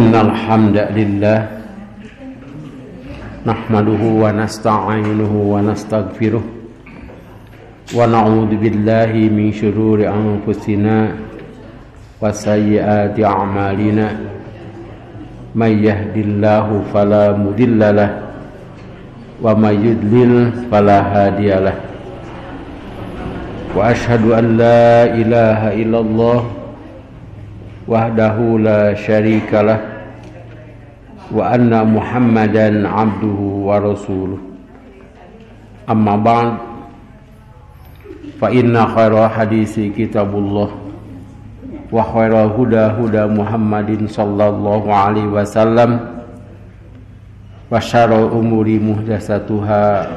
Innal hamdalillah nahmaduhu wa nasta'inuhu wa nastaghfiruh wa na'udzu billahi min shururi anfusina wa sayyiati a'malina may yahdihillahu fala mudhillalah wa may yudlil fala hadiyalah wa asyhadu an la ilaha illallah wahdahu la syarikalah wa anna Muhammadan abduhu wa rasuluh. Amma ba'd, fa inna khaira hadisi kitabullah wa khaira huda huda Muhammadin sallallahu alaihi wasallam wa syarrul umuri muhdatsatuha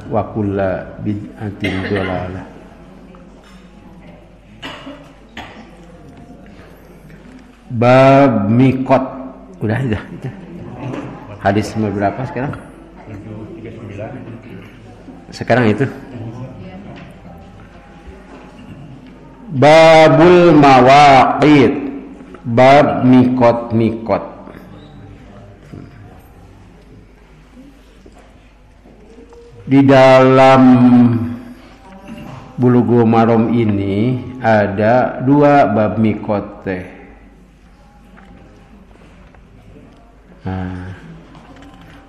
wa kullu bid'atin dhalalah. Bab mikot. Udah. Hadis berapa sekarang? 739. Sekarang itu. Babul mawaqit. Bab mikot. Di dalam Bulughul Maram ini ada dua bab mikot teh.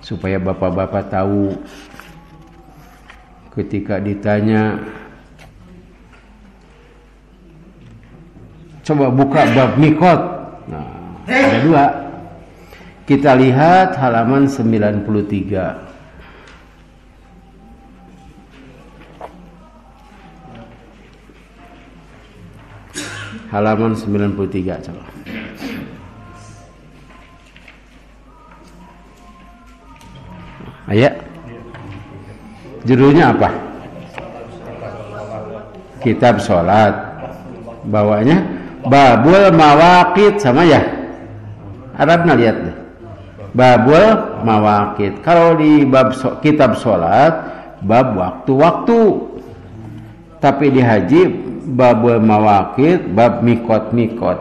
Supaya bapak-bapak tahu ketika ditanya, coba buka bab mikot. Ada dua. Kita lihat halaman 93. Halaman 93 coba. Ayat judulnya apa? Kitab sholat. Bawahnya Babul Mawaqit, sama ya? Arabnya lihat deh. Babul Mawaqit. Kalau di bab kitab sholat, bab waktu-waktu. Tapi di haji, Babul Mawaqit, bab mikot.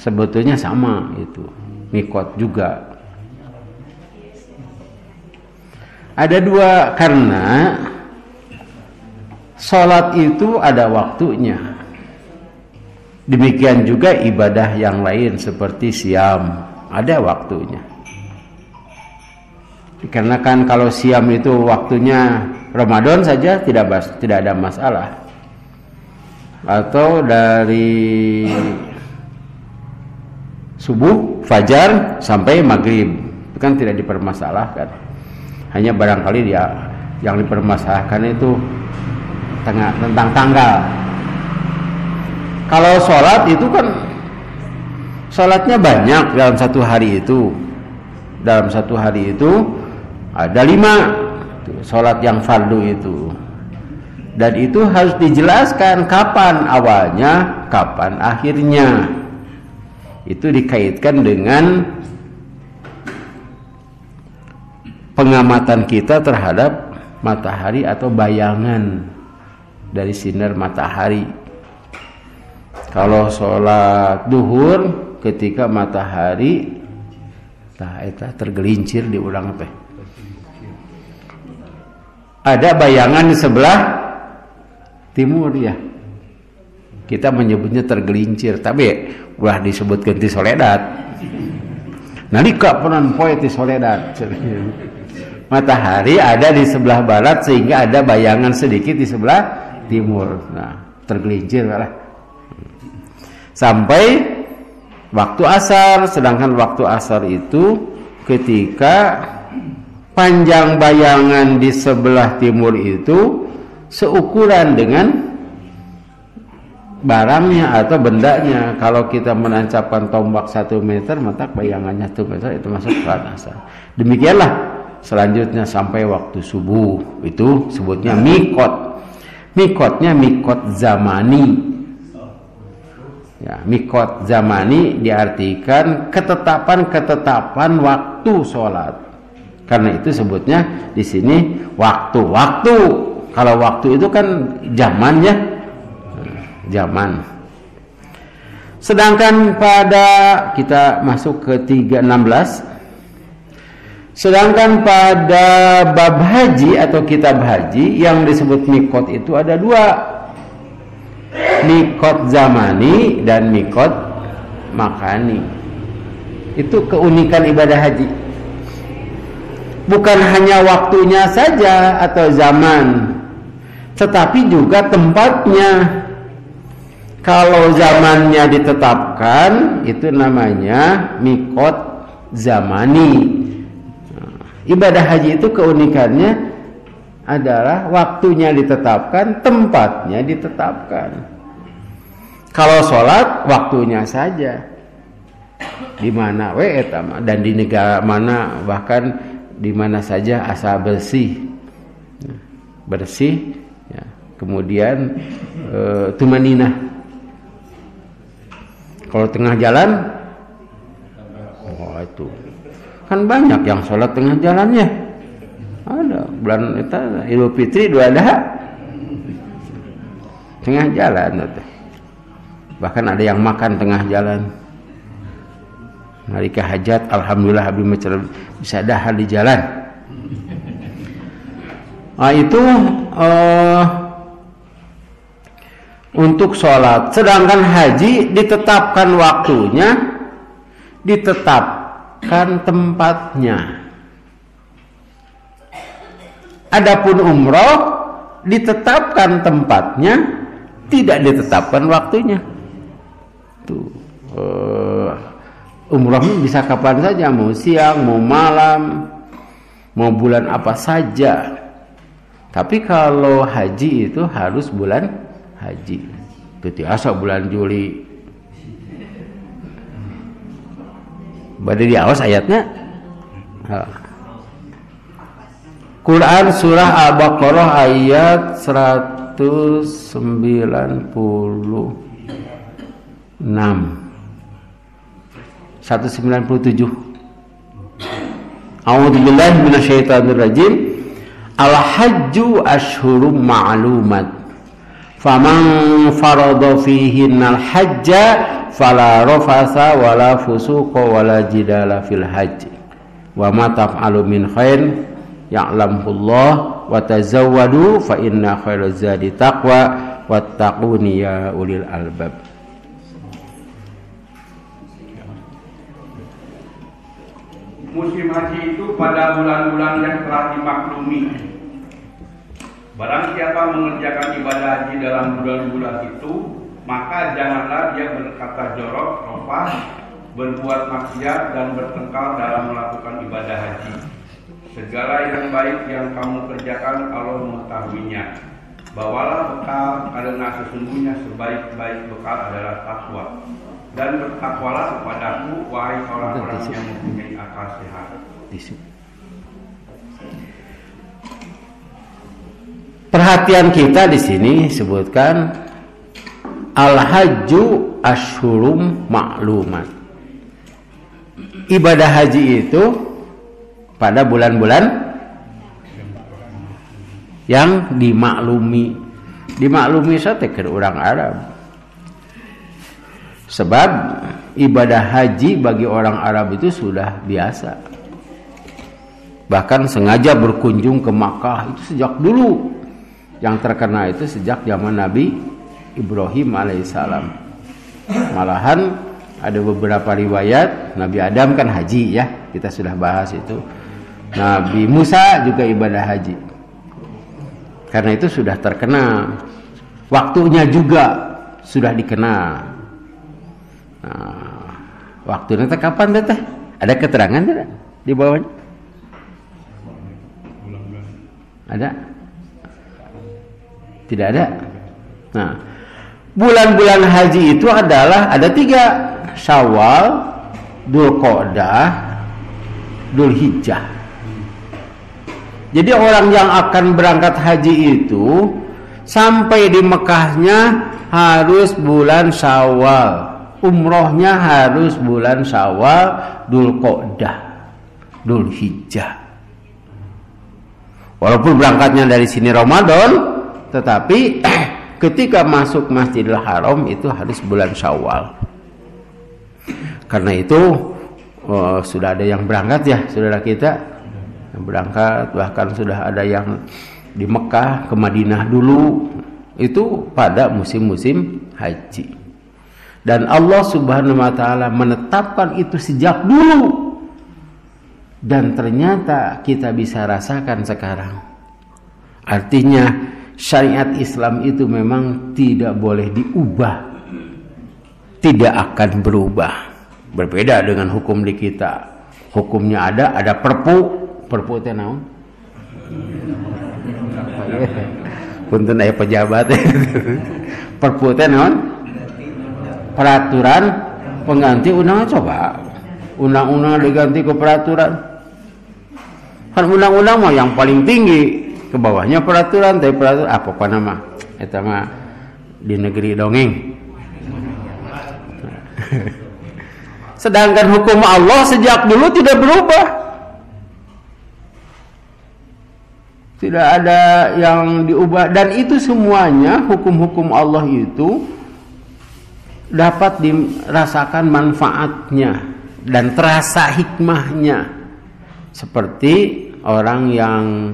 Sebetulnya sama itu. Mikot juga. Ada dua, karena sholat itu ada waktunya. Demikian juga ibadah yang lain seperti siam, ada waktunya. Dikarenakan kalau siam itu waktunya Ramadan saja tidak ada masalah. Atau dari subuh, fajar sampai maghrib, itu kan tidak dipermasalahkan. Hanya barangkali dia yang dipermasalahkan itu tentang tanggal. Kalau sholat itu kan sholatnya banyak dalam satu hari itu. Dalam satu hari itu ada 5 sholat yang fardu itu. Dan itu harus dijelaskan kapan awalnya, kapan akhirnya. Itu dikaitkan dengan pengamatan kita terhadap matahari atau bayangan dari sinar matahari. Kalau sholat duhur ketika matahari tergelincir di ulang apa? Ada bayangan di sebelah timur ya. Kita menyebutnya tergelincir, tapi udah disebut ganti soledat. Nalika penan poe ti soledat. Matahari ada di sebelah barat sehingga ada bayangan sedikit di sebelah timur. Nah, tergelincir lah. Sampai waktu asar, sedangkan waktu asar itu ketika panjang bayangan di sebelah timur itu seukuran dengan barangnya atau bendanya. Kalau kita menancapkan tombak 1 meter, maka bayangannya 1 meter itu masuk salat asar. Demikianlah selanjutnya sampai waktu subuh, itu sebutnya mikot. Mikotnya mikot zamani. Ya, mikot zamani diartikan ketetapan waktu sholat. Karena itu sebutnya di sini waktu. Kalau waktu itu kan zaman ya, zaman. Sedangkan pada kita masuk ke 316. Sedangkan pada bab haji atau kitab haji yang disebut mikot itu ada dua. Mikot zamani dan mikot makani. Itu keunikan ibadah haji. Bukan hanya waktunya saja atau zaman, tetapi juga tempatnya. Kalau zamannya ditetapkan, itu namanya mikot zamani. Ibadah haji itu keunikannya adalah waktunya ditetapkan, tempatnya ditetapkan. Kalau sholat, waktunya saja. Di mana dan di negara mana, bahkan di mana saja asal bersih. Bersih, ya. Kemudian tumaninah. Kalau tengah jalan, oh itu kan banyak yang sholat tengah jalannya. Ada bulan itu Idul Fitri 2 Adha tengah jalan. Bahkan ada yang makan tengah jalan. Nalika hajat, alhamdulillah abdi bisa dahar di jalan. Nah, itu untuk sholat. Sedangkan haji ditetapkan waktunya, ditetapkan tempatnya. Adapun umroh ditetapkan tempatnya, tidak ditetapkan waktunya. Tuh, umroh bisa kapan saja, mau siang, mau malam, mau bulan apa saja. Tapi kalau haji itu harus bulan haji. Itu biasa bulan Juli. Badai di awas ayatnya. Quran surah Al-Baqarah ayat 196. A'udzubillahi minasyaitonirrajim. Al-hajju asyhurum ma'lumat. Faman farada fihinnal hajja fala rafasa wala fusuqa wala jidala fil hajj. Wa ma taf'alu min khair ya'lamullah wa tazawwadu fa inna khairaz zadi taqwa wattaquni ya ulil albab. Musim haji itu pada bulan-bulan yang telah dimaklumi. Barang siapa mengerjakan ibadah haji dalam bulan-bulan itu, maka janganlah dia berkata jorok, rofas, berbuat maksiat dan bertengkar dalam melakukan ibadah haji. Segala yang baik yang kamu kerjakan Allah mengetahuinya. Bawalah bekal, karena sesungguhnya sebaik-baik bekal adalah takwa. Dan bertakwalah kepadaku, wahai orang-orang yang mempunyai akal sehat. Perhatian kita di sini sebutkan al-hajju asyhurum ma'lumat. Ibadah haji itu pada bulan-bulan yang dimaklumi. Dimaklumi saja ke orang Arab. Sebab ibadah haji bagi orang Arab itu sudah biasa. Bahkan sengaja berkunjung ke Makkah itu sejak dulu. Yang terkenal itu sejak zaman Nabi Ibrahim alaihissalam. Malahan ada beberapa riwayat Nabi Adam kan haji ya, kita sudah bahas itu. Nabi Musa juga ibadah haji. Karena itu sudah terkenal. Waktunya juga sudah dikenal. Nah, waktunya kapan teh? Ada keterangan tidak di bawahnya? Ada? Tidak ada. Nah, bulan-bulan haji itu adalah ada 3: Syawal, Dzulqa'dah, Dzulhijjah. Jadi orang yang akan berangkat haji itu sampai di Mekahnya harus bulan Syawal. Umrohnya harus bulan Syawal, Dzulqa'dah, Dzulhijjah. Walaupun berangkatnya dari sini Ramadan, tetapi ketika masuk Masjidil Haram itu harus bulan Syawal. Karena itu sudah ada yang berangkat ya saudara kita, yang berangkat, bahkan sudah ada yang di Mekah ke Madinah dulu, itu pada musim-musim haji. Dan Allah Subhanahu wa taala menetapkan itu sejak dulu. Dan ternyata kita bisa rasakan sekarang. Artinya syariat Islam itu memang tidak boleh diubah, tidak akan berubah. Berbeda dengan hukum di kita. Hukumnya ada perpu itu naon? Punten aya pejabat. Perpu itu naon? Peraturan pengganti undang-undang. Coba undang-undang diganti ke peraturan. Kan undang-undang mah yang paling tinggi, ke bawahnya peraturan, tapi peraturan apa nama? Eta mah di negeri dongeng. Sedangkan hukum Allah sejak dulu tidak berubah. Tidak ada yang diubah, dan itu semuanya hukum-hukum Allah itu dapat dirasakan manfaatnya dan terasa hikmahnya. Seperti orang yang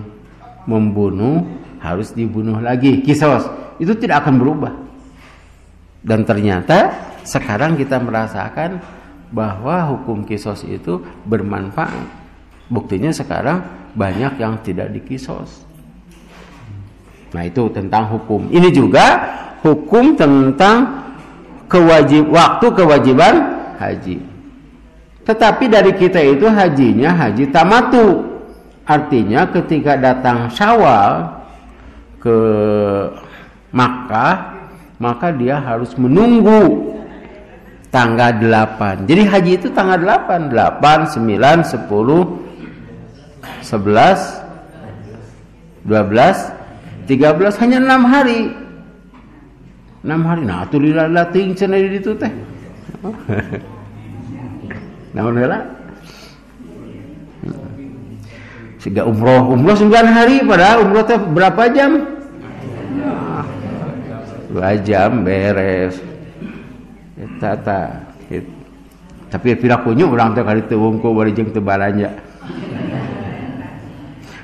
membunuh harus dibunuh lagi, kisos, itu tidak akan berubah. Dan ternyata sekarang kita merasakan bahwa hukum kisos itu bermanfaat. Buktinya sekarang banyak yang tidak dikisos. Nah, itu tentang hukum. Ini juga hukum tentang waktu kewajiban haji. Tetapi dari kita itu hajinya haji tamatu. Artinya ketika datang Syawal ke Makkah, maka dia harus menunggu tanggal 8. Jadi haji itu tanggal 8, 9, 10, 11, 12, 13, hanya 6 hari. 6 hari. Nah, atuh lilating cenah di ditu teh. Namun heula siga umroh 9 hari, padahal umroh teh berapa jam? 2 jam beres. Eta tapi pirakunya urang teh kali teu wungkul bari jeung teu balanja.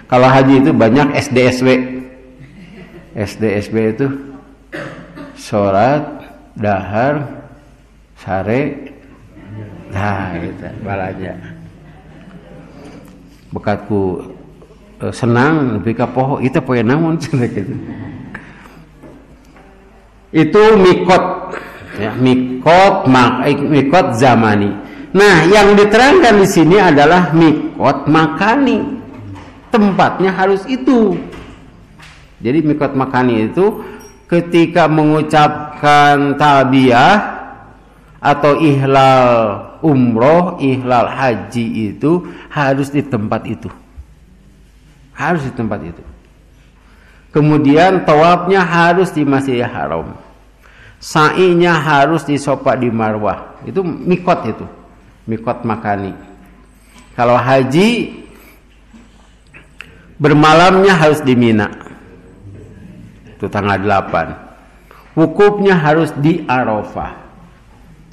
Kalau haji itu banyak SDSW. SDSW itu salat, dahar, sare. Nah, itu balanya. Bekatku senang nepi ka poho, itu poe naon cenah kitu. Itu mikot ya, mikot zamani. Nah, yang diterangkan di sini adalah mikot makani. Tempatnya harus itu. Jadi mikot makani itu ketika mengucapkan talbiyah atau ihlal umroh, ihlal haji itu harus di tempat itu. Harus di tempat itu. Kemudian tawafnya harus di Masjidil Haram. Sa'inya harus di Safa di Marwah. Itu mikot itu. Mikot makani. Kalau haji bermalamnya harus di Mina. Itu tanggal 8. Wukufnya harus di Arafah.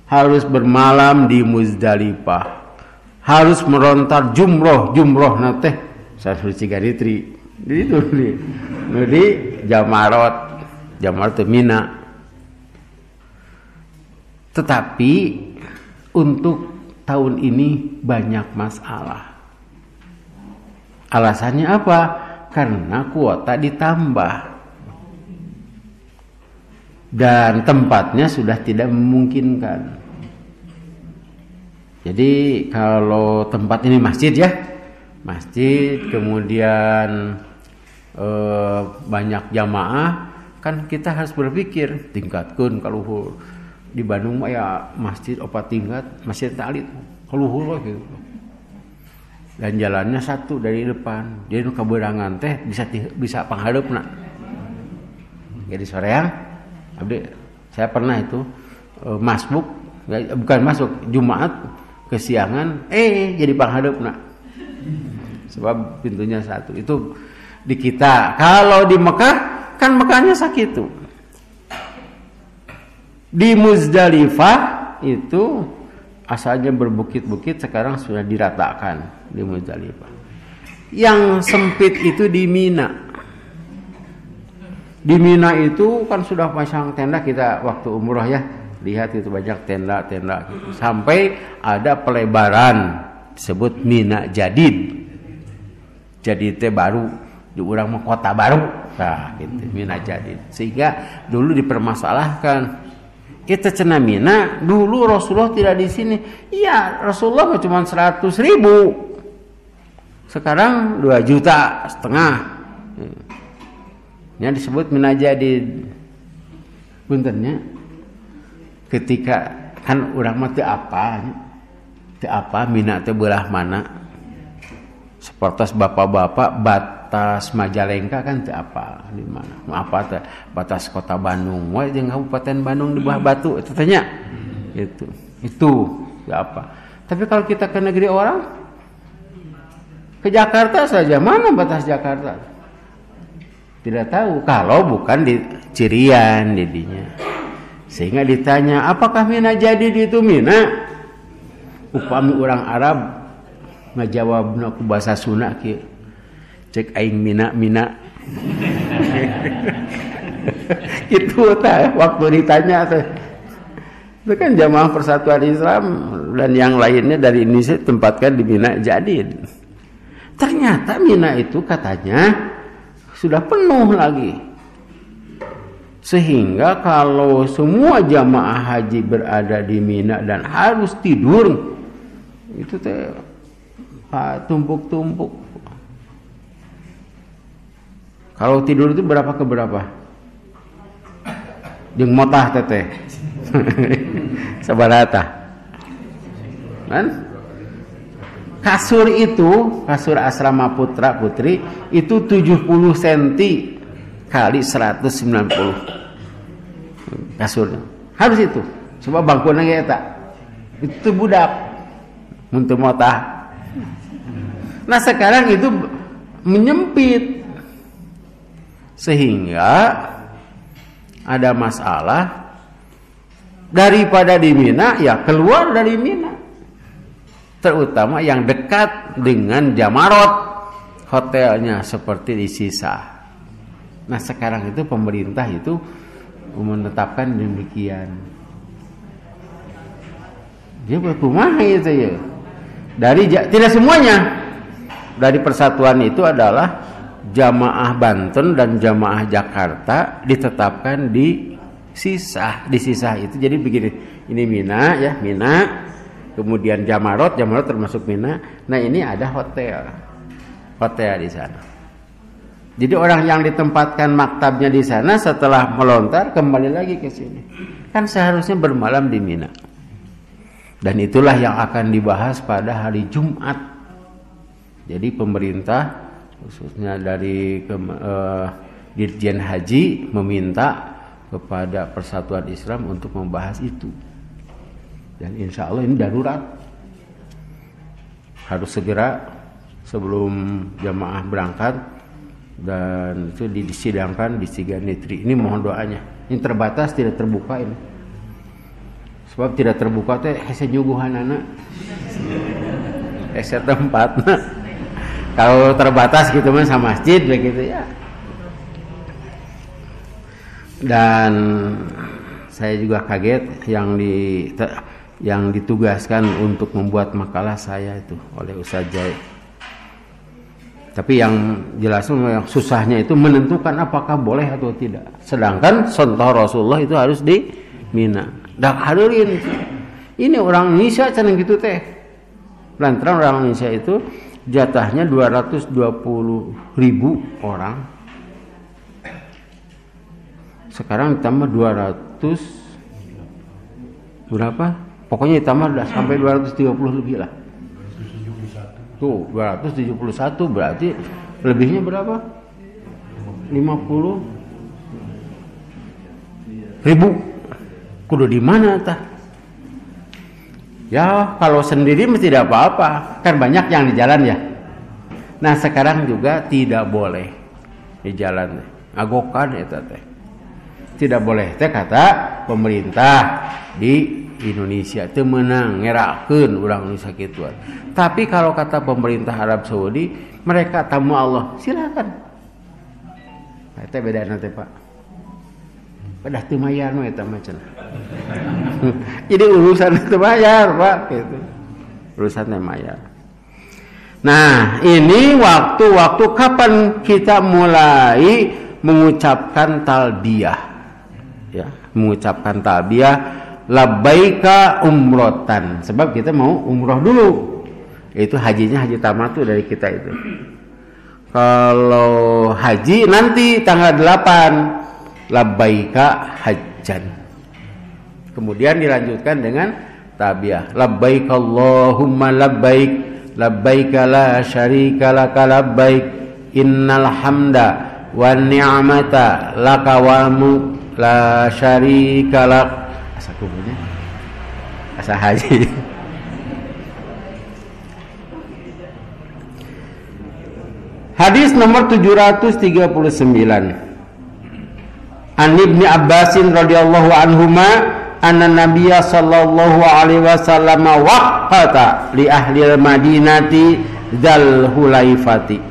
Harus bermalam di Muzdalifah, harus merontar jumroh nate satu cigaritri itu di Jamarat Mina. Tetapi untuk tahun ini banyak masalah. Alasannya apa? Karena kuota ditambah dan tempatnya sudah tidak memungkinkan. Jadi kalau tempat ini masjid ya, masjid, kemudian banyak jamaah, kan kita harus berpikir tingkatkan kalau di Bandung ya masjid opat tingkat, masjid talit kaluhur gitu. Dan jalannya satu dari depan, jadi kaberangan teh bisa panghareupna. Jadi soreang abdi saya pernah itu masbuk, bukan masuk Jumat kesiangan jadi panghadeupna sebab pintunya satu. Itu di kita. Kalau di Mekah kan Mekahnya sakitu. Di Muzdalifah itu asalnya berbukit-bukit sekarang sudah diratakan di Muzdalifah. Yang sempit itu di Mina. Di Mina itu kan sudah pasang tenda, kita waktu umroh ya, lihat itu banyak tenda-tenda gitu. Sampai ada pelebaran disebut Mina Jadid. Jadi teh baru di urang mah kota baru. Nah, gitu Mina Jadid. Sehingga dulu dipermasalahkan. Kita cenah Mina, dulu Rasulullah tidak di sini. Iya, Rasulullah cuma 100.000. Sekarang 2,5 juta. Ini disebut Mina Jadid. Puntennya ketika kan urang mah teu apa Mina teh belah mana. Seperti bapak-bapak batas Majalengka kan teu apa di mana. Apa teh batas kota Bandung we jeung Kabupaten Bandung di bawah batu itu teh nya. Itu ya apa. Tapi kalau kita ke negeri orang, ke Jakarta saja, mana batas Jakarta? Tidak tahu, kalau bukan di Cirian didinya. Sehingga ditanya, apakah Mina Jadid itu Mina? Upami orang Arab ngajawabna ku bahasa Sunda kieu. Cek aing Mina. Gitu tah waktu ditanya teh. Itu kan Jamaah Persatuan Islam dan yang lainnya dari Indonesia tempatkan di Mina Jadid. Ternyata Mina itu katanya sudah penuh lagi. Sehingga kalau semua jamaah haji berada di Mina dan harus tidur, itu teh tumpuk-tumpuk. Kalau tidur itu berapa ke berapa? Jeung motah teteh. Sabarata. Kan? Kasur itu, kasur asrama putra putri itu 70 cm kali 190. Kasurnya. Harus itu. Coba bangkuna ge eta. Itu budak. Mun teu motah. Nah, sekarang itu menyempit. Sehingga ada masalah daripada di Mina ya keluar dari Mina. Terutama yang dekat dengan Jamarot, hotelnya seperti di Sisa. Nah, sekarang itu pemerintah itu menetapkan demikian. Dia berkumaha itu ya. Tidak semuanya. Dari persatuan itu adalah jamaah Banten dan jamaah Jakarta ditetapkan di Sisa. Di Sisa itu jadi begini. Ini Mina ya, Mina. Kemudian Jamarot termasuk Mina. Nah, ini ada hotel di sana. Jadi orang yang ditempatkan maktabnya di sana setelah melontar kembali lagi ke sini. Kan seharusnya bermalam di Mina. Dan itulah yang akan dibahas pada hari Jumat. Jadi pemerintah khususnya dari Dirjen Haji meminta kepada Persatuan Islam untuk membahas itu. Dan insya Allah ini darurat, harus segera sebelum jamaah berangkat dan itu disidangkan di Siga Nitri. Ini mohon doanya. Ini terbatas, tidak terbuka ini. Sebab tidak terbuka teh hese nyuguhanana, hese tempatna. Kalau terbatas gitu mah sama masjid begitu ya. Dan saya juga kaget yang ditugaskan untuk membuat makalah saya itu oleh Ustaz Jai. Tapi yang jelas yang susahnya itu menentukan apakah boleh atau tidak. Sedangkan contoh Rasulullah itu harus di Mina. Dak hadirin. Ini orang Indonesia cenah gitu teh. Lantaran orang Indonesia itu jatahnya 220.000 orang. Sekarang ditambah 200 berapa? Pokoknya ditambah sampai 230 lebih lah. Tuh 271 berarti lebihnya berapa? 50.000. Kudu di mana tah? Ya kalau sendiri mesti tidak apa-apa. Kan banyak yang di jalan ya. Nah sekarang juga tidak boleh di jalan. Agokan eta teh. Tidak boleh teh kata pemerintah di Indonesia teu meunang ngerakeun urang nu sakituan. Tapi kalau kata pemerintah Arab Saudi, mereka tamu Allah, silakan. Eta beda nanti Pak. Pedah teu mayar mah eta mah cenah. Jadi urusan teu bayar Pak gitu. Urusan teu mayar. Nah, ini waktu-waktu kapan kita mulai mengucapkan talbiyah. Ya, mengucapkan talbiyah labbaika umrotan. Sebab kita mau umroh dulu. Itu hajinya haji tamattu dari kita itu. Kalau haji nanti tanggal 8 labbaika hajjan. Kemudian dilanjutkan dengan talbiyah. Labbaik Allahumma labbaik, labbaik la syarika laka labbaik, innal hamda wan ni'mata laka wal mulk la syarika lak. Asa kubunya asa haji. Hadis nomor 739. An Ibnu Abbasin radhiyallahu anhuma anna Nabiyya sallallahu alaihi wasallam waqata li ahli al-Madinati dzal hulaifati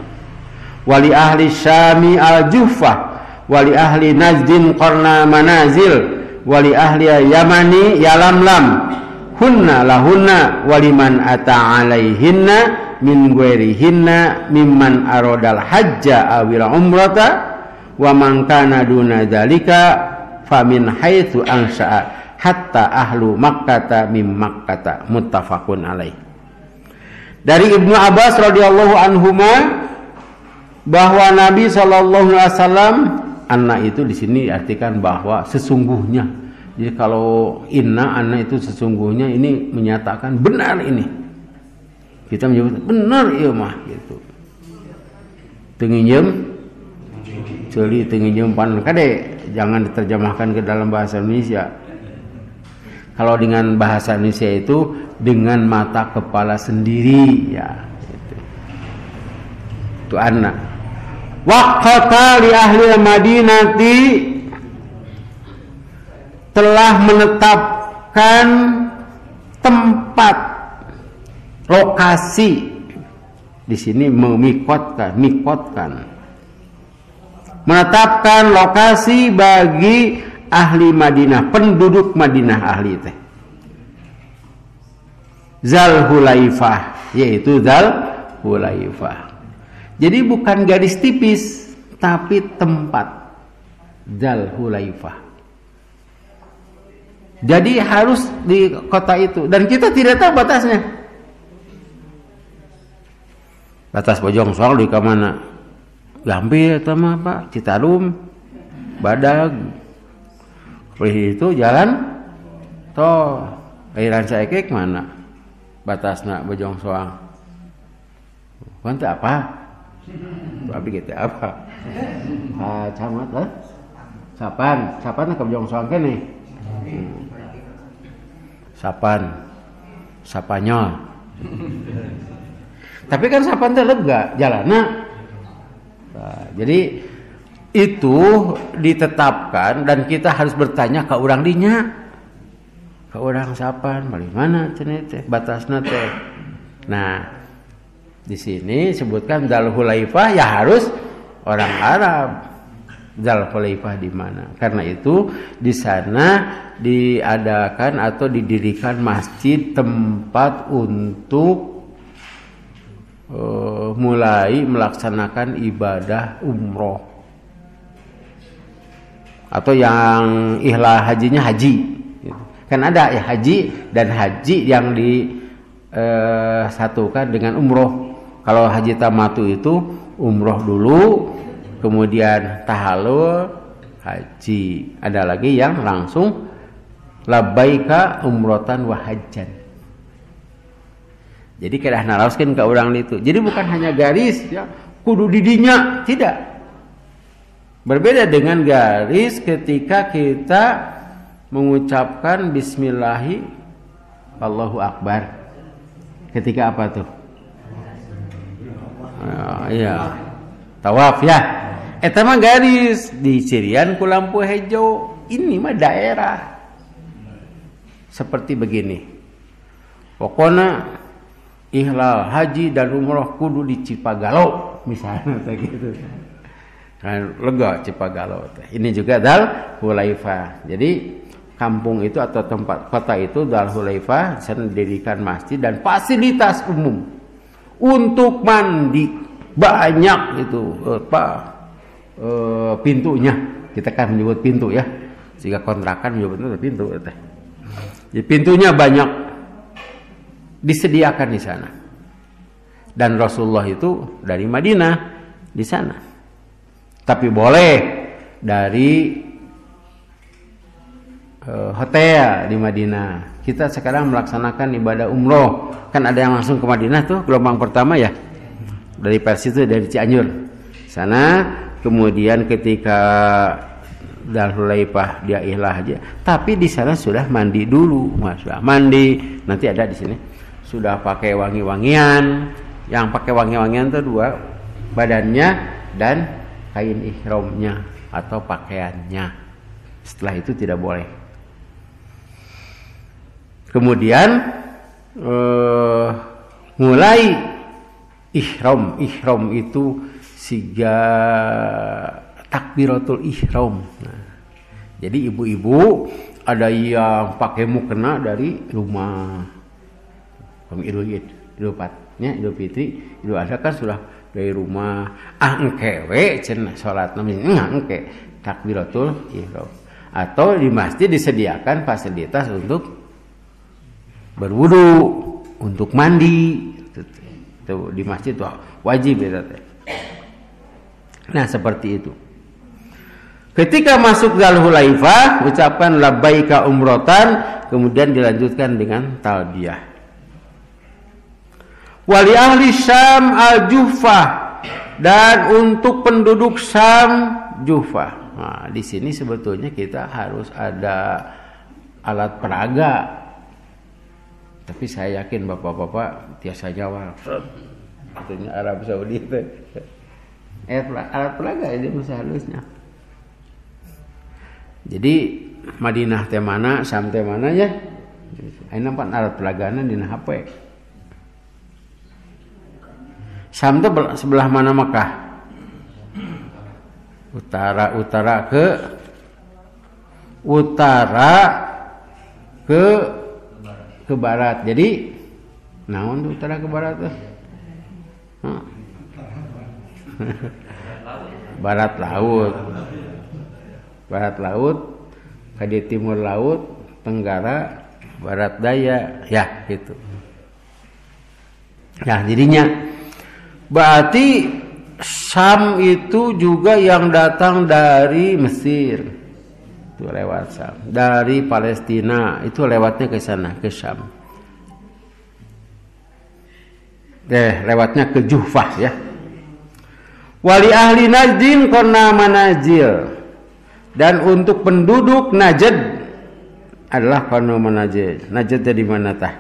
wa li ahli Syami al-Juhfah wali ahli Najdin qarna manazil wali ahli Yamani yalamlam hunna lahunna waliman ata alaihinna min ghairihinna mimman aradal hajja awil umrata wa man kana duna dzalika famin haitsu ansha'a hatta ahlu makkata mim makkata muttafaqun alaih. Dari Ibnu Abbas radhiyallahu anhuma bahwa Nabi sallallahu alaihi wasallam, anna itu di sini diartikan bahwa sesungguhnya. Jadi kalau anna itu sesungguhnya, ini menyatakan benar ini. Kita menyebut benar ieu mah gitu. Tenginjem ceuli tenginjem pan kade, jangan diterjemahkan ke dalam bahasa Indonesia. Kalau dengan bahasa Indonesia itu dengan mata kepala sendiri ya gitu. Itu anna. Waqata li ahli Madinati, telah menetapkan tempat lokasi. Di sini mikotkan menetapkan lokasi bagi ahli Madinah, penduduk Madinah ahli teh. Zal Hulaifah, yaitu Zal Hulaifah. Jadi bukan garis tipis, tapi tempat. Zal Hulaifah. Jadi harus di kota itu, dan kita tidak tahu batasnya. Batas Bojong Soang di mana? Gambir atau mah Pak, Citarum, Badag. Itu jalan tol. Airan Saekek mana? Batasna Bojong Soang. Kuanta apa? Tapi kita apa? Camat lah. Sapan ke Bojong Soang kene. Sapanyol. Tapi kan sapan teh lega jalanna. Nah, jadi itu ditetapkan dan kita harus bertanya ke urang dinya. Ke urang sapan, balik mana cenah teh batasna teh. Nah, di sini sebutkan Dzal Hulaifah, ya harus orang Arab. Dzal Hulaifah di mana? Karena itu di sana diadakan atau didirikan masjid tempat untuk mulai melaksanakan ibadah umroh atau yang ihlah hajinya haji. Kan ada ya haji dan haji yang disatukan dengan umroh. Kalau haji tamattu itu umroh dulu, kemudian tahallul haji. Ada lagi yang langsung labbaika umrotan wa hajjan. Jadi kedah naraoskeun ka urang itu. Jadi bukan hanya garis ya, kudu didinya, tidak. Berbeda dengan garis ketika kita mengucapkan bismillahi Allahu akbar. Ketika apa tuh? Iya. Tawaf ya. Eta mah garis di cirian ku lampu hijau. ini mah daerah. Seperti begini. Pokoknya ihlal haji dan umroh kudu di Cipagalo misalnya kayak gitu. Kan lega Cipagalo. Ini juga Dzul Hulaifah. Jadi kampung itu atau tempat kota itu Dzul Hulaifah sana didirikan masjid dan fasilitas umum untuk mandi banyak itu pintunya. Kita kan menyebut pintu ya. Jika kontrakan menyebutnya pintu. Jadi pintunya banyak disediakan di sana. Dan Rasulullah itu dari Madinah di sana. Tapi boleh dari hotel di Madinah. Kita sekarang melaksanakan ibadah umroh. Kan ada yang langsung ke Madinah tuh gelombang pertama ya. Dari Persis itu dari Cianjur. Sana kemudian ketika Dzul Hulaifah dia ihlah aja. Tapi di sana sudah mandi dulu, sudah mandi. Nanti ada di sini. Sudah pakai wangi-wangian. Yang pakai wangi-wangian itu dua, badannya dan kain ihramnya atau pakaiannya. Setelah itu tidak boleh. Kemudian mulai ihram itu siga takbiratul ihram. Nah, jadi ibu-ibu ada yang pakai mukena dari rumah. Idul Fitri, Idul Adha kan sudah dari rumah. Engkewe cenah salat namanya engke takbiratul ihram. Atau di masjid disediakan fasilitas untuk berwudu, untuk mandi. Itu di masjid tuh wajib ya. Nah, seperti itu. Ketika masuk Dzul Hulaifah, ucapan labbaika umrotan, kemudian dilanjutkan dengan talbiyah. Wali ahli Syam al-Juhfah, dan untuk penduduk Syam Juhfah. Nah, di sini sebetulnya kita harus ada alat peraga. Tapi saya yakin bapak-bapak biasa jawab. Artinya Arab Saudi itu. Alat peraga ini masih halusnya. Jadi Madinah teh mana, Syam teh mana ya? Ini nampak alat peragana di HP. Syam itu sebelah mana Mekah? Utara ke barat. Jadi naon tuh utara ke barat tuh? Barat laut, di timur laut, tenggara, barat daya, ya gitu. Nah, jadinya berarti Syam itu juga yang datang dari Mesir. Itu lewat Syam. Dari Palestina itu lewatnya ke sana, ke Syam. Lewatnya ke Juhfah ya. Wali ahli Najdin karena manazil. Dan untuk penduduk Najd adalah karena manazil. Najd dari mana tah?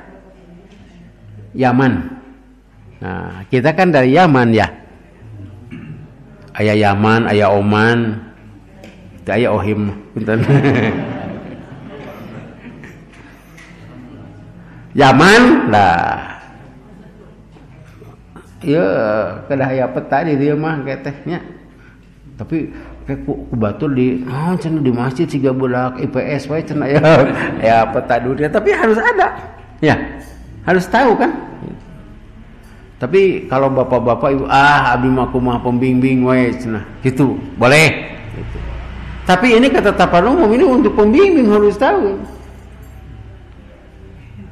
Yaman. Nah, kita kan dari Yaman ya. Aya Yaman, aya Oman, aya Ohim, punten. Yaman lah. Ya, kedah aya peta di dieu mah ketehnya. Tapi ku batur di cenah di masjid siga budak IPS wae cenah ya peta dunia, tapi harus ada. Ya, harus tahu kan? Tapi kalau bapak-bapak ibu abdi mah kumaha pembimbing we cenah gitu boleh gitu. Tapi ini ketetapan umum, ini untuk pembimbing harus tahu.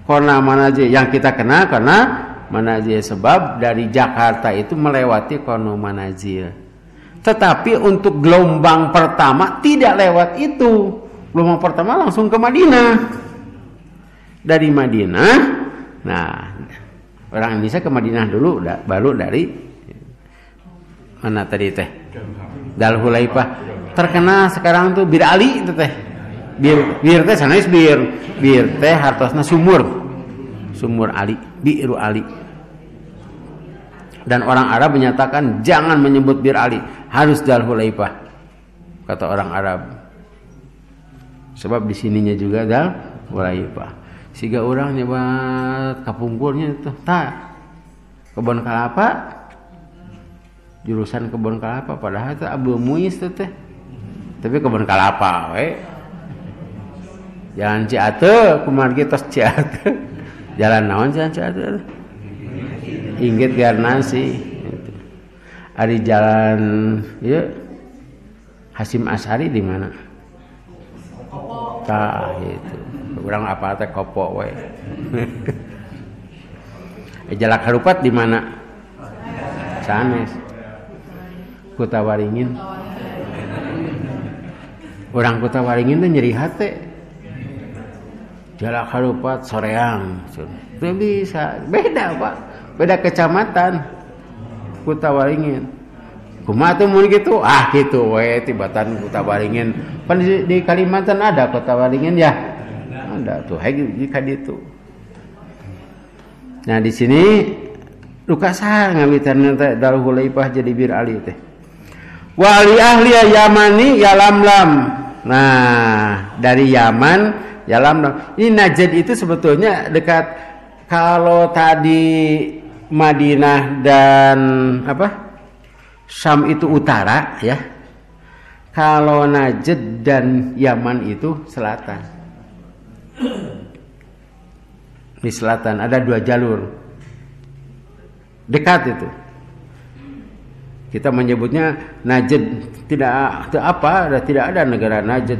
Karena manazil yang kita kenal karena manazil, sebab dari Jakarta itu melewati kono manazil. Tetapi untuk gelombang pertama tidak lewat itu. Gelombang pertama langsung ke Madinah. Dari Madinah, nah orang Indonesia ke Madinah dulu, baru dari mana tadi teh? Dzul Hulaifah. Terkenal sekarang tuh Bir Ali itu teh. Bir teh sanes bir teh hartosna sumur Ali, Biru Ali. Dan orang Arab menyatakan jangan menyebut Bir Ali, harus Dzul Hulaifah. Kata orang Arab. Sebab di sininya juga Dzul Hulaifah. Siga orang nyebat kapungkurnya itu kebun kelapa, jurusan kebun kelapa, padahal itu Abdul Muiz itu teh, tapi kebun kelapa we. Jalan Ciate kumargi tos Ciate, jalan naon jalan Ciate, Inggit Garnasi, ari jalan ya Hasim Asy'ari di mana? Tah itu. Urang apa teh kopo we. Jalak Harupat di mana? Sanes. Kutawaringin. Urang Kutawaringin teh nyeri hate. Jalak Harupat Soreang. Teu bisa. Beda, Pak. Beda kecamatan. Kutawaringin. Kumaha tuh mun gitu? Gitu we tibatan Kutawaringin. Pan di Kalimantan ada Kutawaringin ya. Ada tuh, jika itu. Nah di sini luka sah ngawitan teh Dzul Hulaifah jadi bir Ali teh. Wa ali ahli Yamani Yalamlam. Nah dari Yaman Yalamlam. Ini Najd itu sebetulnya dekat, kalau tadi Madinah dan Syam itu utara ya. Kalau Najd dan Yaman itu selatan. Di selatan ada 2 jalur dekat itu. Kita menyebutnya Najd, tidak ada negara Najd.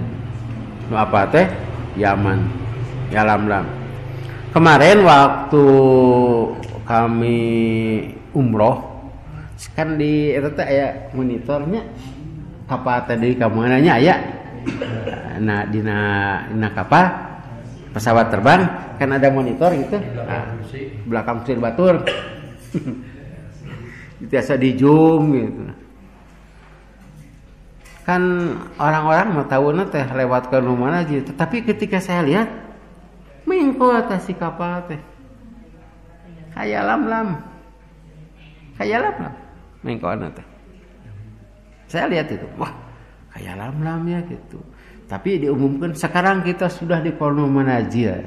Apa teh? Yaman, Yalamlam. Kemarin waktu kami umroh kan di eta teh aya monitornya kapal tadi kamu nanya aya. Nah dina kapal pesawat terbang kan ada monitor gitu, belakang kusir batur, biasa di zoom gitu. Kan orang-orang mau tahu teh lewat ke mana aja, tetapi ketika saya lihat, mengko atas si kapal teh, kayak lam, mengko teh. Saya lihat itu, wah kayak lam ya gitu. Tapi diumumkan sekarang kita sudah di kono manazil.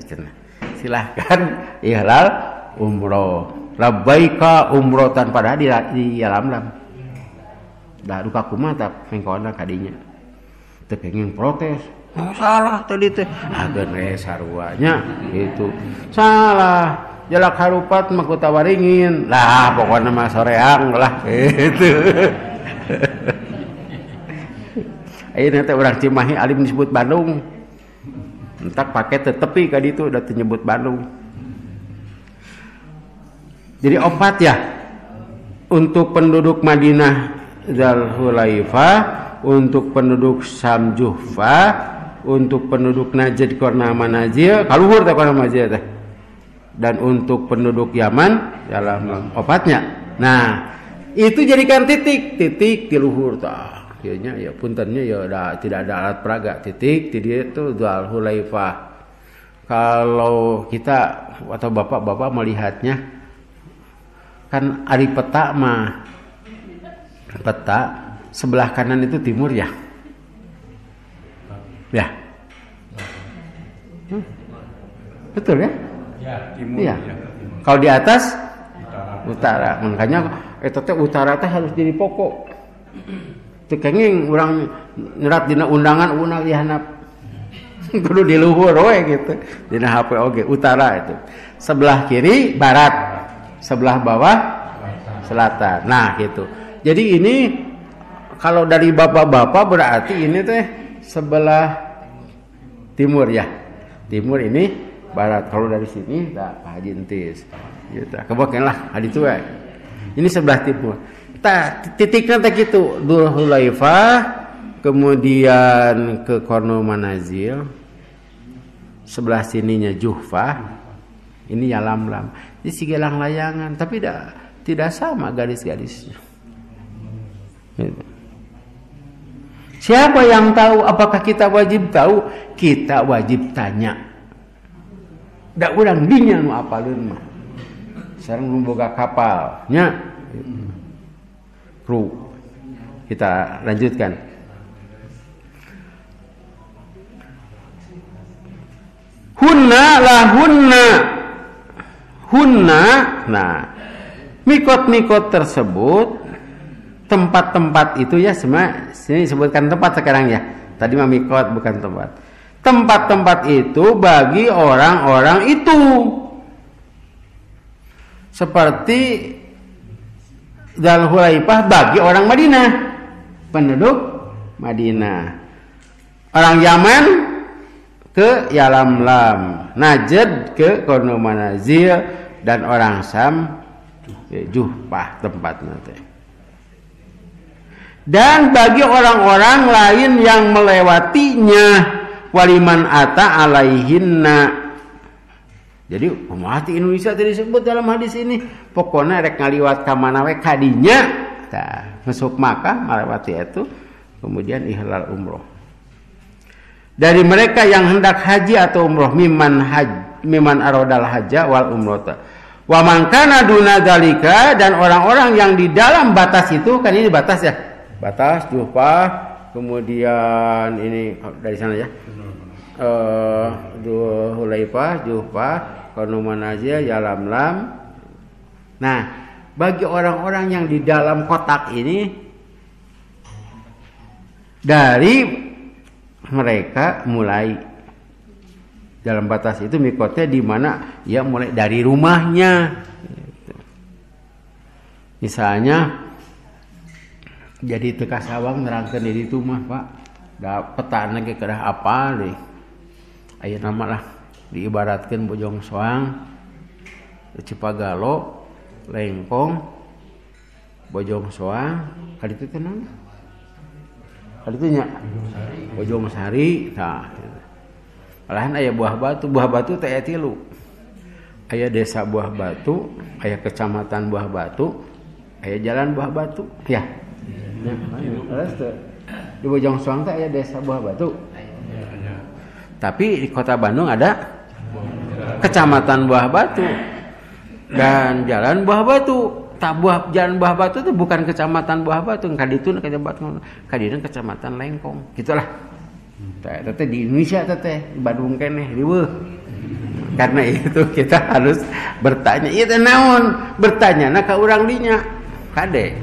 Silahkan ihlal umroh. Labbaika umrotan padahal di Yalamlam. Dah duka kumaha tah mengkona kadinya. Teu kenging protes. Oh, salah tadi teh. Ageun saruanya gitu. Salah. Jalak Harupat mah Kutawaringin. Lah pokoknya mah soreang lah gitu. Ayeuna teh urang Cimahi alim disebut Bandung. Entak pake tetepi ka ditu udah nyebut Bandung. Jadi 4 ya. Untuk penduduk Madinah Dzul Hulaifah, untuk penduduk Syam Juhfa, untuk penduduk Najd Qarna Manazil, kaluhur teh Qarna Manazil teh. Dan untuk penduduk Yaman dalam 4-nya. Nah, itu jadikan titik di luhur tah. Ya puntennya ya tidak ada alat peraga, titik di dia itu Dzul Hulaifah. Kalau kita atau bapak-bapak melihatnya kan ari peta sebelah kanan itu timur ya. Ya. Betul ya? Ya, timur ya. Ya. Kalau di atas utara. Makanya eta teh utara teh harus jadi pokok. Teu kenging urang nyerat dina undangan unawi handap. Kudu di luhur we gitu. Dina HP oge utara itu. Sebelah kiri barat, sebelah bawah selatan. Nah, gitu. Jadi ini kalau dari bapak-bapak berarti ini teh sebelah timur ya. Timur ini barat. Kalau dari sini dah Pak Haji entis. Gitu. Kebokenlah adi tu we. Ini sebelah timur. Titiknya teh gitu, Dzul Hulaifah, kemudian ke Qarna Manazil, sebelah sininya Juhfah, ini Yalamlam. Ini sigelang layangan, tapi tidak sama garis-garisnya. Gitu. Siapa yang tahu? Apakah kita wajib tahu? Kita wajib tanya. Da urang dinya nu apaleun mah. Sareng memboga kapalnya. Kru. Kita lanjutkan. hunna. Nah, mikot tersebut, tempat-tempat itu ya, semua sini sebutkan tempat sekarang ya. Tadi mah mikot bukan tempat. Tempat-tempat itu bagi orang-orang itu. Seperti Dzul Hulaifah bagi orang Madinah, penduduk Madinah. Orang Yaman ke Yalamlam, Najd ke Qarnu Manazil, dan orang Sam Juhfah tempatnya teh. Dan bagi orang-orang lain yang melewatinya, waliman ata alaihinna. Jadi pemati Indonesia tadi disebut dalam hadis ini, pokoknya rek ngaliwat ka mana we kadinya, tah masuk Makkah melewati itu, kemudian ihlal umroh. Dari mereka yang hendak haji atau umroh, miman aradal hajja wal umrata. Wa man kana duna dzalika, dan orang-orang yang di dalam batas itu, kan ini batas ya. Batas Juhfah, kemudian ini dari sana ya. Dzul Hulaifah, Juhfah, Qarnu Manazil, Yalamlam. Nah, bagi orang-orang yang di dalam kotak ini, dari mereka mulai dalam batas itu mikotnya di mana ya, mulai dari rumahnya. Misalnya jadi teka sawang nerangkeun di ditu mah Pak, da petana ge kedah apal deh. Aya nama lah diibaratkeun Bojong Soang, Cipagalo, Lengkong, Bojong Soang, kali itu tenang. Kali itu nya Bojong Sari. Nah, malahan aya Buah Batu teh aya 3. Aya desa Buah Batu, aya kecamatan Buah Batu, aya jalan Buah Batu. Ya. Di Bojong Soang teh aya desa Buah Batu. Tapi di kota Bandung ada kecamatan Buah Batu dan jalan Buah Batu. Jalan Buah Batu itu bukan kecamatan Buah Batu, kaditun kecamatan Lengkong. Gitulah. Teh di Indonesia teh di Bandung keneh riweuh. Karena itu kita harus bertanya, ieu teh naon? Bertanyana ka urang dinya. Kade.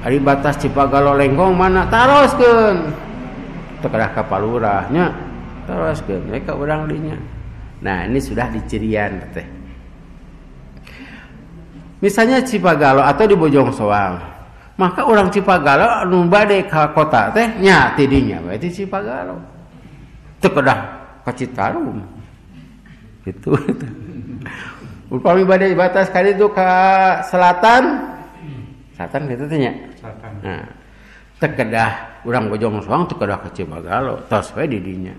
Ari batas Cipagalo Lengkong mana? Taroskeun. Teu kadah ka Palurahnya. Taroskeun we ka urang dinya. Nah, ini sudah dicirian teh. Misalnya Cipagalo atau di Bojong Soang, maka orang Cipagalo anu bade ka kota teh nya ti dinya we ti Cipagalo. Teu kedah ka Citarum. Gitu. Upami bade batas kali itu ka selatan gitu teh nya. Selatan. Nah, teu kedah urang Bojong Soang teu kedah ka Cipagalo, tos we di dinya.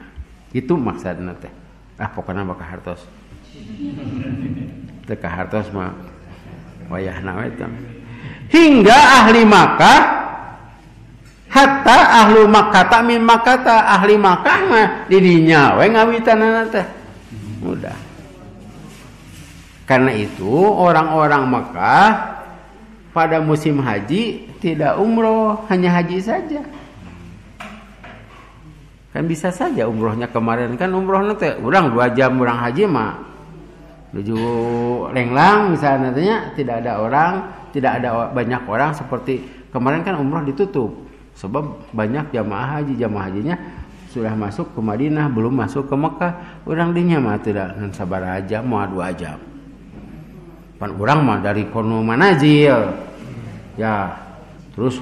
Itu maksudna teh. Pokona mah ka hartos. Teu ka hartos mah wayahna we teh. Hingga ahli Makkah, hatta ahlu Makkah min Makkah, ahli Makkah mah di dinya we ngawitanana teh. Mudah. Karena itu orang-orang Makkah pada musim haji tidak umroh, hanya haji saja. Kan bisa saja umrohnya kemarin kan umrohnya teh urang 2 jam urang haji mah menuju Lenglang misalnya, tidak ada orang, tidak ada banyak orang seperti kemarin kan umroh ditutup sebab banyak jamaah hajinya sudah masuk ke Madinah, belum masuk ke Mekah. Urang dinya mah tidak ngan sabaraha jam, mah 2 jam. Pan urang mah dari Qarnu Manazil ya, terus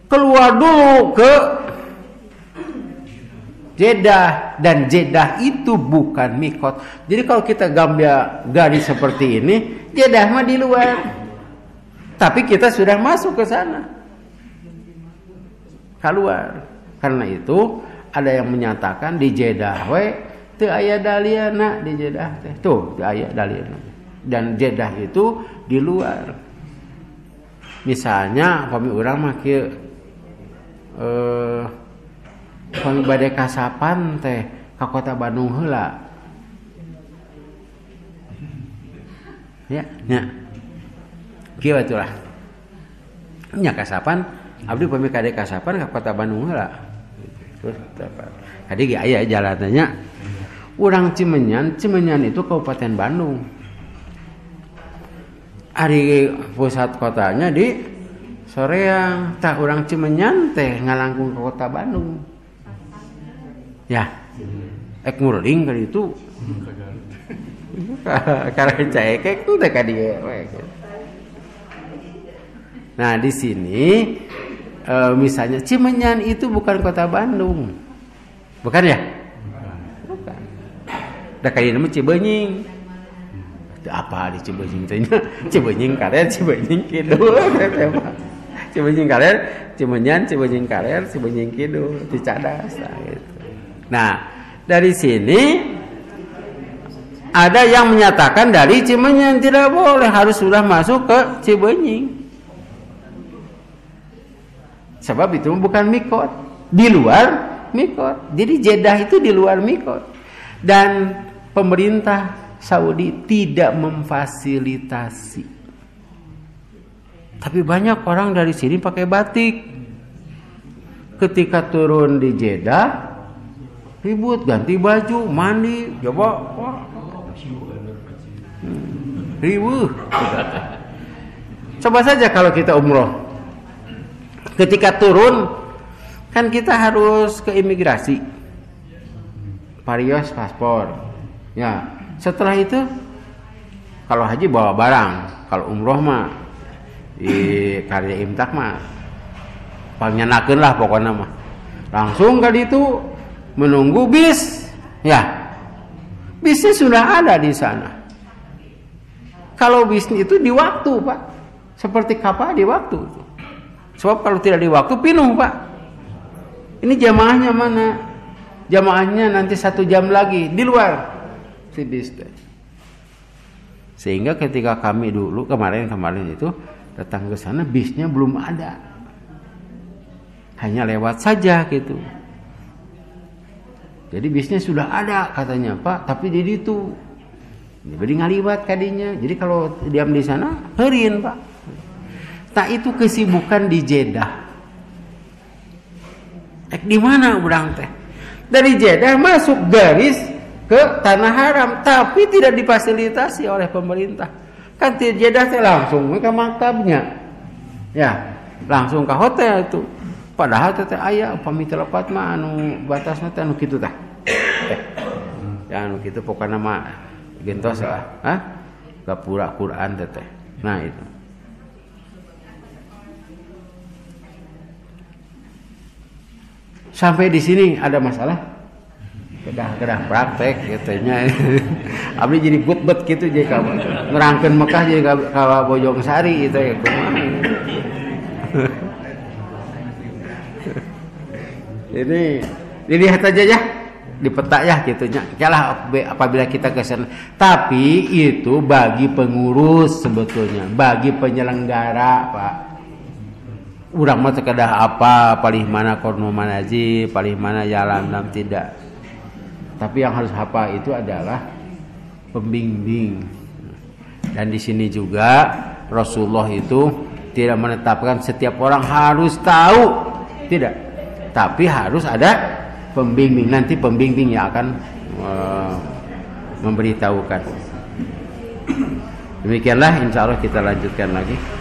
keluar dulu ke Jeddah, dan Jeddah itu bukan mikot. Jadi kalau kita gambar garis seperti ini, Jeddah mah di luar. Tapi kita sudah masuk ke sana. Keluar. Karena itu ada yang menyatakan di Jeddah we teu aya daliana di Jeddah teh. Tuh, teu aya daliana. Dan Jeddah itu di luar. Misalnya kami urang mah kieu kami bade kasapan teh ka kota Bandung heula. Ya, nya. Kieu atuh lah. Nya kasapan, abdi pami kade kasapan ka kota Bandung heula. Terus kade ge aya jalannya. Urang Cimenyan itu Kabupaten Bandung. Ari pusat kotanya di Soreang. Tah urang Cimenyan teh ngalangkung ke kota Bandung. Ya. Ek nguring kali itu. Karena caekek teh ka dieu. Nah, di sini misalnya Cimenyan itu bukan kota Bandung. Bukan ya? Bukan. Da kali nama Cibenying. Apa di Cibenying teh nya? Cibenying Kaler, Cibenying Kidul teh mah. Cibenying Kaler, Cimenyan, Cibenying Kaler, Cibenying Kidul, di Cadas gitu. Nah, dari sini ada yang menyatakan dari Cimenyan tidak boleh, harus sudah masuk ke Cibenying. Sebab itu bukan mikot, di luar mikot. Jadi Jeddah itu di luar mikot. Dan pemerintah Saudi tidak memfasilitasi. Tapi banyak orang dari sini pakai batik. Ketika turun di Jeddah, ribut, ganti baju, mandi, coba, wah, ribut. Coba saja kalau kita umroh. Ketika turun, kan kita harus ke imigrasi, parios paspor. Ya, setelah itu, kalau haji bawa barang, kalau umroh mah di karya imtak mah, pangyanakeun lah pokoknya mah. Langsung ke itu menunggu bis, ya, bisnya sudah ada di sana. Kalau bisnya itu di waktu, Pak, seperti kapal di waktu. Sebab kalau tidak di waktu pinuh, Pak. Ini jamaahnya mana? Jamaahnya nanti 1 jam lagi di luar si bis. Sehingga ketika kami dulu kemarin itu datang ke sana, bisnya belum ada, hanya lewat saja gitu. Jadi bisnya sudah ada katanya, Pak, tapi di itu jadi ngaliwat kadinya. Jadi kalau diam di sana heureun, Pak. Tak itu kesibukan di Jeddah. Di mana urang teh? Dari Jeddah masuk garis ke tanah haram, tapi tidak difasilitasi oleh pemerintah. Kan di Jeddah teh langsung ke maktabnya. Ya, langsung ke hotel itu. Padahal teh aya upami telepat mah anu batasna teh anu kitu tah. Ya anu kitu pokona mah gentos lah, Gapura Quran teh. Nah itu. Sampai di sini ada masalah. Kedah praktek katanya. Abdi jadi but-but gitu jadi ka ngerangkeun Mekah jadi ka Bojong Sari itu ya kumaha. Ini dilihat aja ya di peta ya gitu nya. Yalah apabila kita ke sana. Tapi itu bagi pengurus sebetulnya, bagi penyelenggara, Pak. Urang mah kedah apa, palih mana korno manaji, palih mana jalan dan tidak. Tapi yang harus hafal itu adalah pembimbing. Dan di sini juga Rasulullah itu tidak menetapkan setiap orang harus tahu, tidak. Tapi harus ada pembimbing. Nanti pembimbing yang akan memberitahukan. Demikianlah, insya Allah kita lanjutkan lagi.